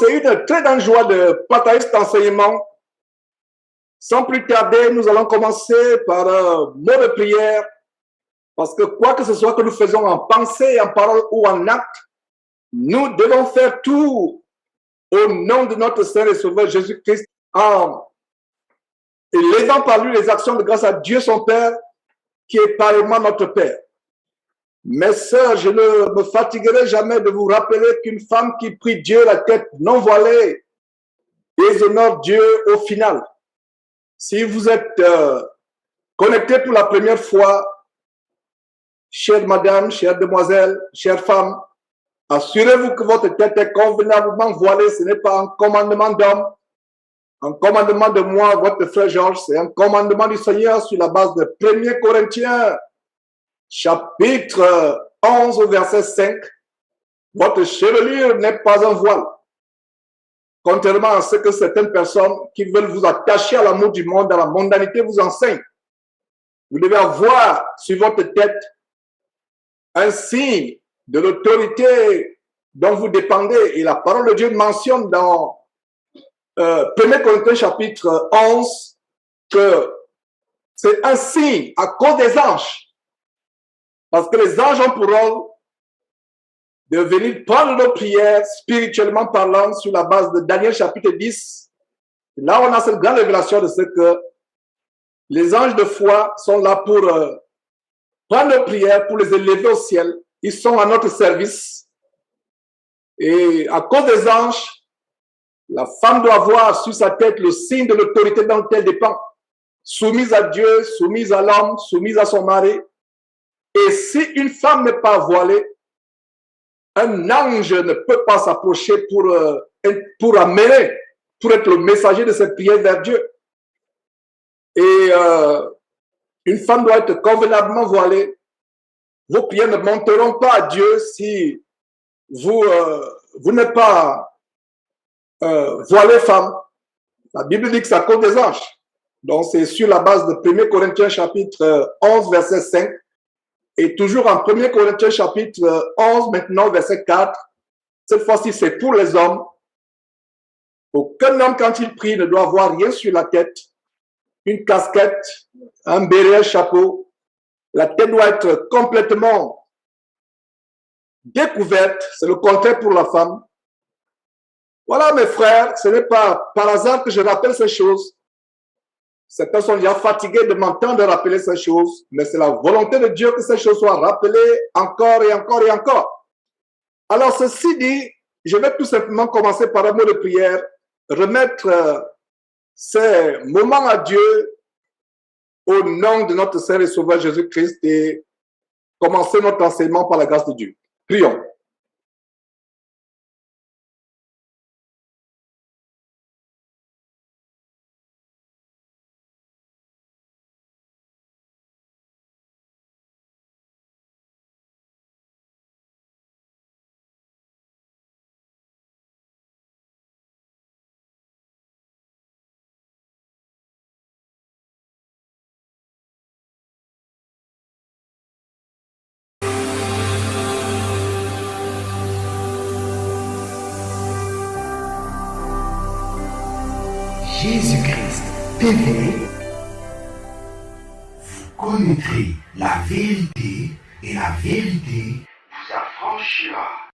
c'est une très grande joie de partager cet enseignement. Sans plus tarder, nous allons commencer par un mot de prière, parce que quoi que ce soit que nous faisons en pensée, en parole ou en acte, nous devons faire tout au nom de notre Seigneur et Sauveur Jésus-Christ, en élevant par lui les actions de grâce à Dieu son Père, qui est pareillement notre Père. Mes sœurs, je ne me fatiguerai jamais de vous rappeler qu'une femme qui prie Dieu la tête non voilée déshonore Dieu au final. Si vous êtes connecté pour la première fois, chère madame, chère demoiselle, chère femme, assurez-vous que votre tête est convenablement voilée. Ce n'est pas un commandement d'homme, un commandement de moi, votre frère Georges, c'est un commandement du Seigneur sur la base de 1 Corinthiens, chapitre 11, verset 5. Votre chevelure n'est pas un voile. Contrairement à ce que certaines personnes qui veulent vous attacher à l'amour du monde, à la mondanité, vous enseignent. Vous devez avoir sur votre tête un signe de l'autorité dont vous dépendez. Et la parole de Dieu mentionne dans 1 Corinthiens chapitre 11 que c'est un signe à cause des anges. Parce que les anges ont pour rôle de venir prendre nos prières, spirituellement parlant, sur la base de Daniel chapitre 10. Là, on a cette grande révélation de ce que les anges de foi sont là pour prendre nos prières, pour les élever au ciel. Ils sont à notre service. Et à cause des anges, la femme doit avoir sur sa tête le signe de l'autorité dont elle dépend. Soumise à Dieu, soumise à l'homme, soumise à son mari. Et si une femme n'est pas voilée, un ange ne peut pas s'approcher pour amener, pour être le messager de cette prière vers Dieu. Et une femme doit être convenablement voilée. Vos prières ne monteront pas à Dieu si vous n'êtes pas voilée femme. La Bible dit que c'est à cause des anges. Donc c'est sur la base de 1 Corinthiens chapitre 11, verset 5. Et toujours en 1 Corinthiens chapitre 11, maintenant verset 4, cette fois-ci c'est pour les hommes. Aucun homme quand il prie ne doit avoir rien sur la tête, une casquette, un béret, un chapeau. La tête doit être complètement découverte, c'est le contraire pour la femme. Voilà mes frères, ce n'est pas par hasard que je rappelle ces choses. Certains sont déjà fatigués de m'entendre rappeler ces choses, mais c'est la volonté de Dieu que ces choses soient rappelées encore et encore et encore. Alors, ceci dit, je vais tout simplement commencer par un mot de prière, remettre ces moments à Dieu au nom de notre Seigneur et Sauveur Jésus-Christ et commencer notre enseignement par la grâce de Dieu. Prions. Jésus-Christ TV, vous connaîtrez la vérité et la vérité vous affranchira.